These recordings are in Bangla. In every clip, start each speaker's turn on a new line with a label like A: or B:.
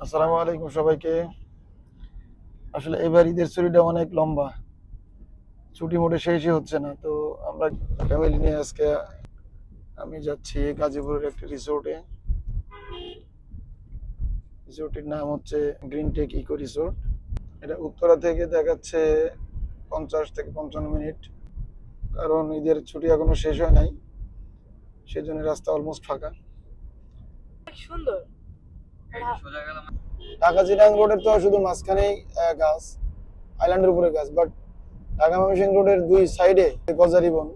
A: আসসালামু আলাইকুম সবাইকে। আসলে এবার ঈদের ছুটিটা অনেক লম্বা, ছুটি মোটে শেষই হচ্ছে না। তো আমরা ফ্যামিলি নিয়ে আজকে আমি যাচ্ছি গাজীপুরের একটি রিসোর্টে। রিসোর্টের নাম হচ্ছে গ্রিন টেক ইকো রিসোর্ট। এটা উত্তরা থেকে দেখাচ্ছে 50 থেকে 55 মিনিট, কারণ ঈদের ছুটি এখনো শেষ হয় নাই, সেজন্য রাস্তা অলমোস্ট ফাঁকা।
B: সুন্দর।
A: ঢাকা চিটাগাং রোডের তো শুধু মাঝখানেই গাছ, আইল্যান্ডের উপরে গাছ, বাট ঢাকা ময়মনসিংহ রোডের দুই সাইডে গজারি বন,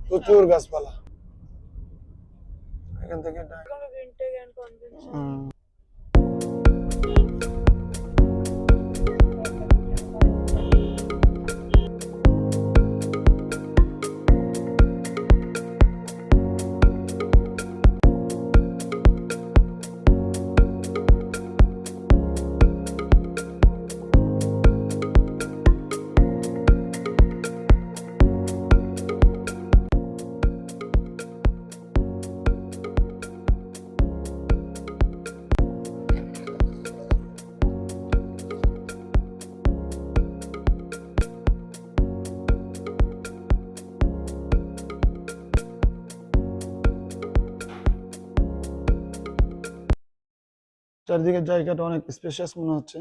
A: প্রচুর গাছপালা। এখান থেকে
B: গ্রিন টেক এন্ড কনভেনশন।
A: চারদিকের জায়গাটা অনেক স্পেশাস মনে হচ্ছে।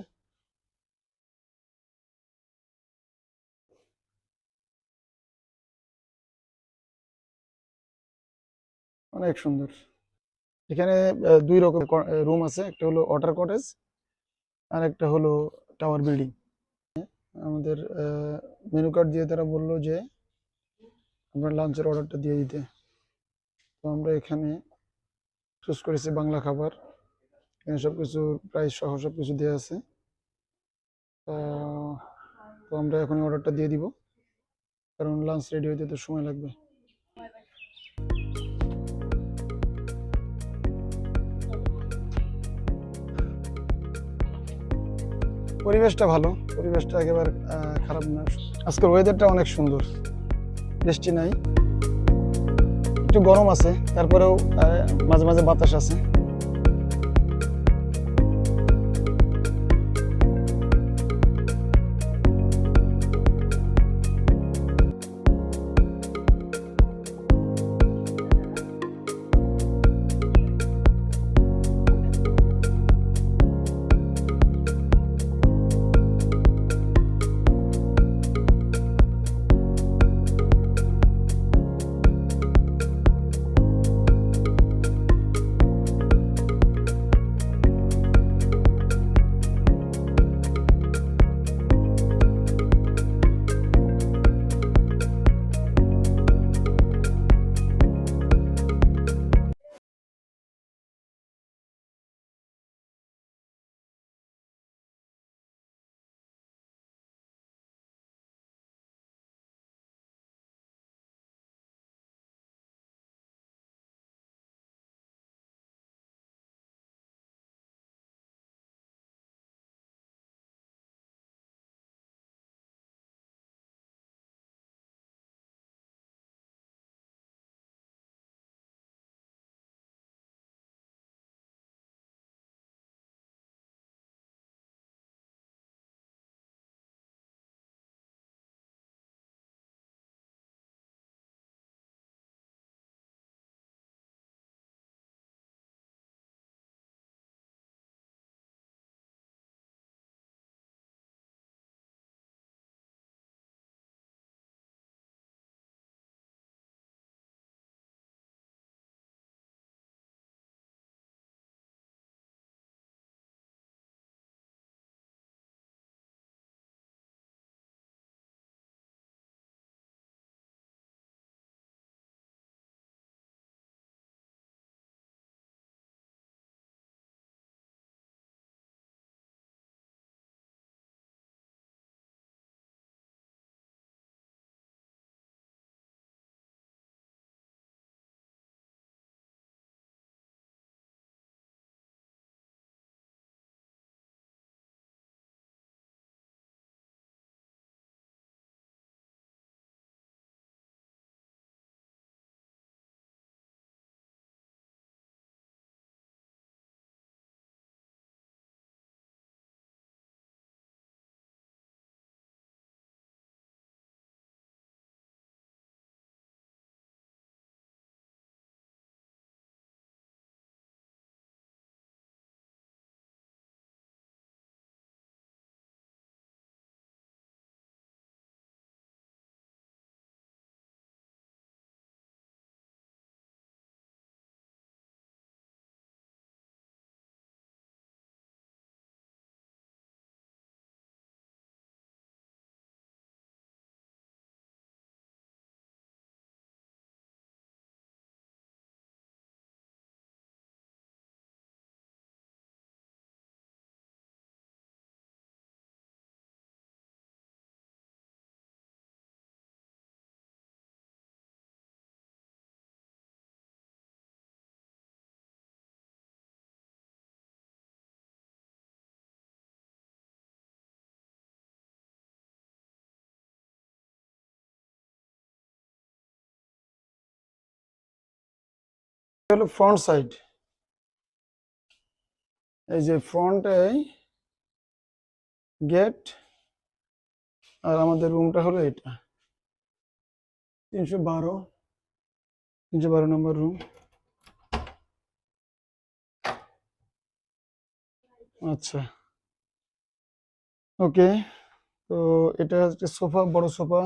A: অনেক সুন্দর। এখানে দুই রকম রুম আছে, একটা হলো ওয়াটার কটেজ আর একটা হলো টাওয়ার বিল্ডিং। আমাদের মেনু কার্ড দিয়ে তারা বললো যে আমরা লাঞ্চের অর্ডারটা দিয়ে দিতে। তো আমরা এখানে চুজ করেছি বাংলা খাবার। এখানে সব কিছু প্রাইস সহ সব কিছু দেওয়া আছে। তো আমরা এখন অর্ডারটা দিয়ে দিব, কারণ লাঞ্চ রেডি হইতে তো সময় লাগবে। পরিবেশটা ভালো, পরিবেশটা একেবারে খারাপ না। আজকের ওয়েদারটা অনেক সুন্দর, বৃষ্টি নাই, একটু গরম আছে, তারপরেও মাঝে মাঝে বাতাস আছে। হলো ফ্রন্ট সাইড। এই যে ফ্রন্টে গেট, আর আমাদের রুমটা হলো এটা 312 নম্বর রুম। আচ্ছা, ওকে। তো এটা হচ্ছে সোফা, বড় সোফা,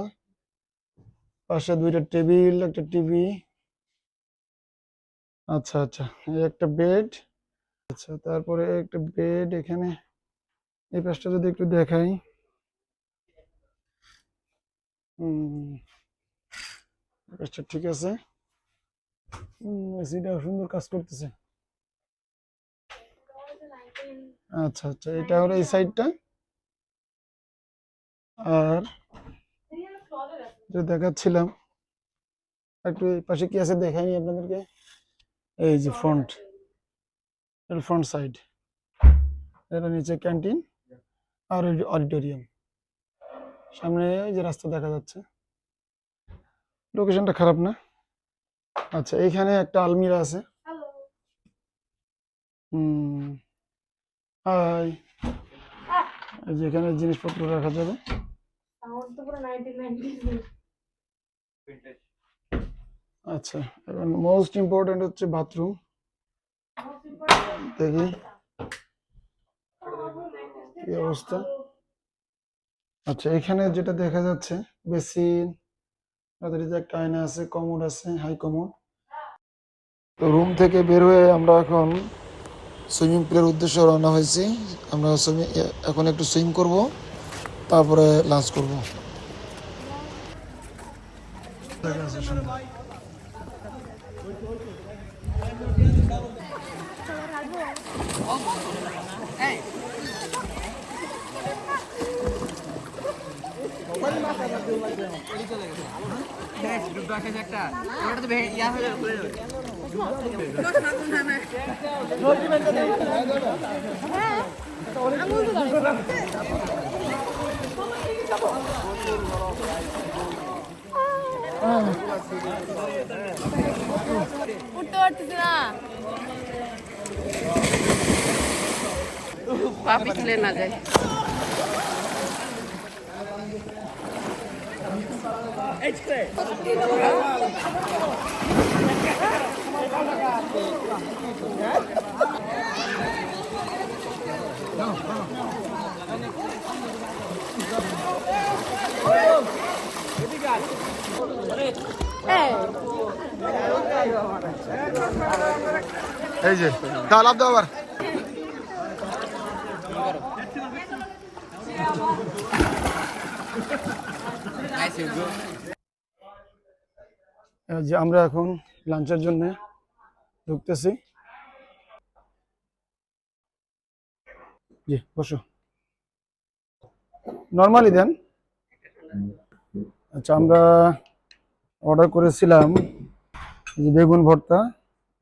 A: পাশে দুইটা টেবিল, একটা টিভি। আচ্ছা আচ্ছা, এই একটা বেড। আচ্ছা, তারপরে একটা বেড এখানে। এই পাশটা যদি একটু দেখাই, এই পাশটা ঠিক আছে। এসিটা সুন্দর কাজ করতেছে। আচ্ছা আচ্ছা, এটা হলো এই সাইডটা। আর যেটা দেখাচ্ছিলাম, একটু এই পাশে কি আছে দেখাইনি আপনাদেরকে। এই যে ফ্রন্ট, এটা ফ্রন্ট সাইড, এটা নিচে ক্যান্টিন আর অডিটোরিয়াম। সামনে এই যে রাস্তা দেখা যাচ্ছে, লোকেশনটা খারাপ না। আচ্ছা, এইখানে একটা আলমিরা আছে। হুম, হাই। এই যে এখানে জিনিসপত্র রাখা যাবে। আচ্ছা, এখন মোস্ট ইম্পর্টেন্ট হচ্ছে বাথরুম। দেখি কি অবস্থা। আচ্ছা, এখানে যেটা দেখা যাচ্ছে বেসিন, তাদের যে একটা আয়না আছে, কমোড আছে, হাই কমোড। তো রুম থেকে বের হয়ে আমরা এখন সুইমিং পুলের উদ্দেশ্যে রওনা হয়েছি। আমরা এখন একটু সুইম করব, তারপরে লাঞ্চ করব।
C: উঠতে পারতেছি না, পা পিছলে না যায়।
A: এই যে দাও, লাভ দাও আবার। যে আমরা এখন লাঞ্চের জন্য ঢুকতেছি। জি, বসো। নর্মালি দেন। আচ্ছা, আমরা অর্ডার করেছিলাম যে বেগুন ভর্তা।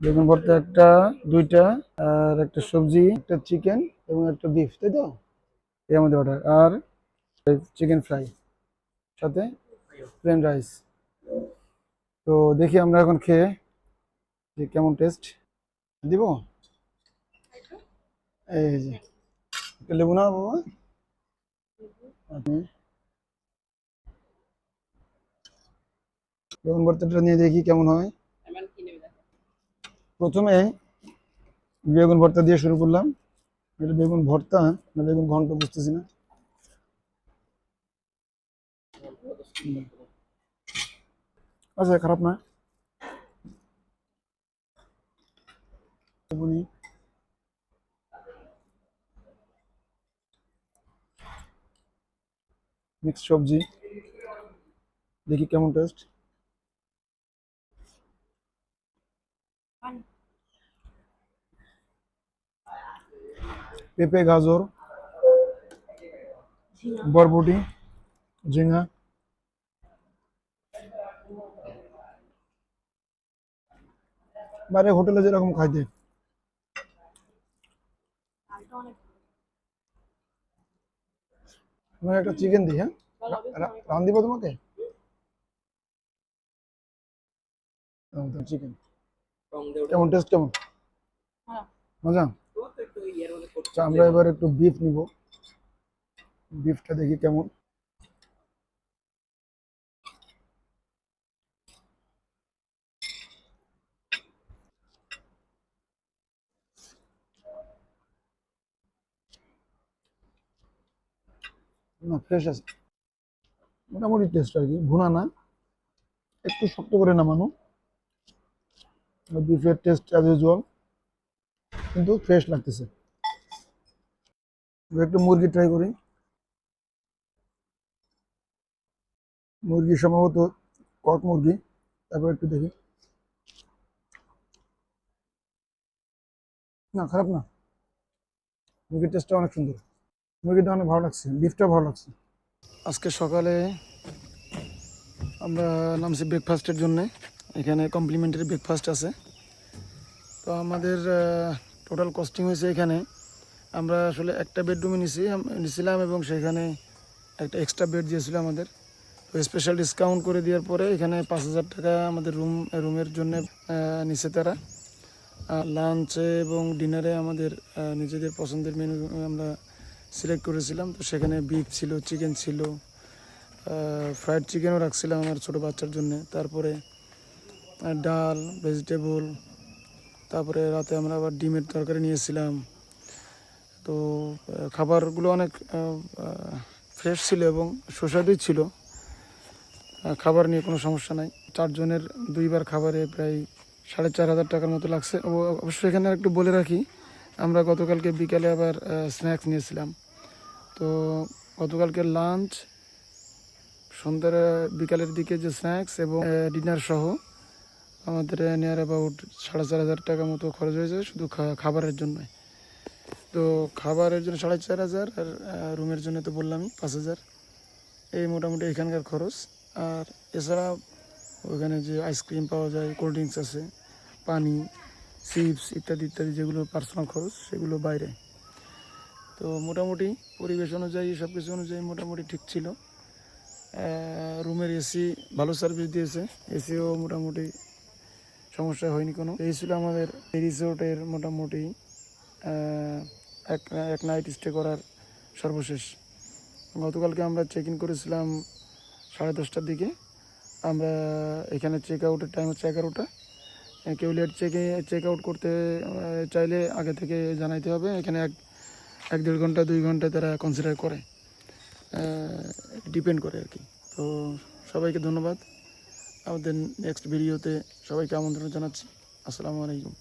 A: বেগুন ভর্তা একটা, দুইটা, আর একটা সবজি, একটা চিকেন এবং একটা বিফ, তাই তো? এই আমাদের অর্ডার। আর চিকেন ফ্রাই, সাথে প্লেন রাইস। তো দেখি আমরা এখন খেয়ে যে কেমন টেস্ট। দিব এই যে একটা লেবু না বাবা? আপনি বেগুন ভর্তাটা নিয়ে দেখি কেমন হয়। প্রথমে বেগুন ভর্তা দিয়ে শুরু করলাম। এটা বেগুন ভর্তা না বেগুন ঘন্ট বুঝতেছি না। আচ্ছা, খারাপ না। মিক্স সবজি, দেখি কেমন টেস্ট। পেঁপে, গাজর, বরবটি, ঝিঙা। বাইরে হোটেলে যেরকম খাইতে। তোমাকে একটা চিকেন দিই, হ্যাঁ? রান দিব তোমাকে চিকেন। কেমন টেস্ট কেমন?
B: হ্যাঁ।
A: মজা? আচ্ছা, আমরা এবার একটু বিফ নিব, বিফটা দেখি কেমন। না, ফ্রেশ আছে, মোটামুটি টেস্ট আর কি, ভুনা না, একটু শক্ত করে নামানো। বিফের টেস্ট অ্যাজ ইউজুয়াল, কিন্তু ফ্রেশ লাগতেছে। এবার একটু মুরগি ট্রাই করি। মুরগি সম্ভবত কক মুরগি, তারপর একটু দেখি। না, খারাপ না, মুরগির টেস্টটা অনেক সুন্দর, মুরগিটা অনেক ভালো লাগছে, বিফটা ভালো লাগছে। আজকে সকালে আমরা নামছি ব্রেকফাস্টের জন্য। এখানে কমপ্লিমেন্টারি ব্রেকফাস্ট আছে। তো আমাদের টোটাল কস্টিং হয়েছে এখানে, আমরা আসলে একটা বেডরুমে নিছিলাম এবং সেখানে একটা এক্সট্রা বেড দিয়েছিল আমাদের। তো স্পেশাল ডিসকাউন্ট করে দেওয়ার পরে এখানে 5,000 টাকা আমাদের রুমের জন্য নিছে তারা। লাঞ্চে এবং ডিনারে আমাদের নিজেদের পছন্দের মেনু আমরা সিলেক্ট করেছিলাম। তো সেখানে বিফ ছিল, চিকেন ছিল, ফ্রাইড চিকেনও রাখছিলাম আমার ছোটো বাচ্চার জন্য। তারপরে ডাল, ভেজিটেবল, তারপরে রাতে আমরা আবার ডিমের তরকারি নিয়েছিলাম। তো খাবারগুলো অনেক ফ্রেশ ছিল এবং সুস্বাদুই ছিল। খাবার নিয়ে কোনো সমস্যা নাই। 4 জনের 2 বার খাবারে প্রায় 4,500 টাকার মতো লাগছে। অবশ্যই এখানে একটু বলে রাখি, আমরা গতকালকে বিকালে আবার স্ন্যাক্স নিয়েছিলাম। তো গতকালকে লাঞ্চ, সন্ধ্যার বিকালের দিকে যে স্ন্যাক্স এবং ডিনার সহ আমাদের নিয়ার অ্যাবাউট 4,500 টাকা মতো খরচ হয়েছে শুধু খাবারের জন্য। তো খাবারের জন্য 4,500, আর রুমের জন্য তো বললামই 5,000। এই মোটামুটি এখানকার খরচ। আর এছাড়া ওখানে যে আইসক্রিম পাওয়া যায়, কোল্ড ড্রিঙ্কস আছে, পানি, চিপস ইত্যাদি ইত্যাদি, যেগুলো পার্সোনাল খরচ সেগুলো বাইরে। তো মোটামুটি পরিবেশ অনুযায়ী, সব কিছু অনুযায়ী মোটামুটি ঠিক ছিল। রুমের এসি ভালো সার্ভিস দিয়েছে, এসিও মোটামুটি সমস্যা হয়নি কোনো। এই ছিল আমাদের এই রিসোর্টের মোটামুটি এক নাইট স্টে করার সর্বশেষ। গতকালকে আমরা চেক ইন করেছিলাম 10:30টার দিকে। আমরা এখানে চেক আউটের টাইম হচ্ছে 11টা। কেউ লেট চেক আউট করতে চাইলে আগে থেকে জানাইতে হবে। এখানে 1-1.5 ঘন্টা 2 ঘন্টা তারা কনসিডার করে, ডিপেন্ড করে আর কি। তো সবাইকে ধন্যবাদ। আমাদের নেক্সট ভিডিওতে সবাইকে আমন্ত্রণ জানাচ্ছি। আসসালামু আলাইকুম।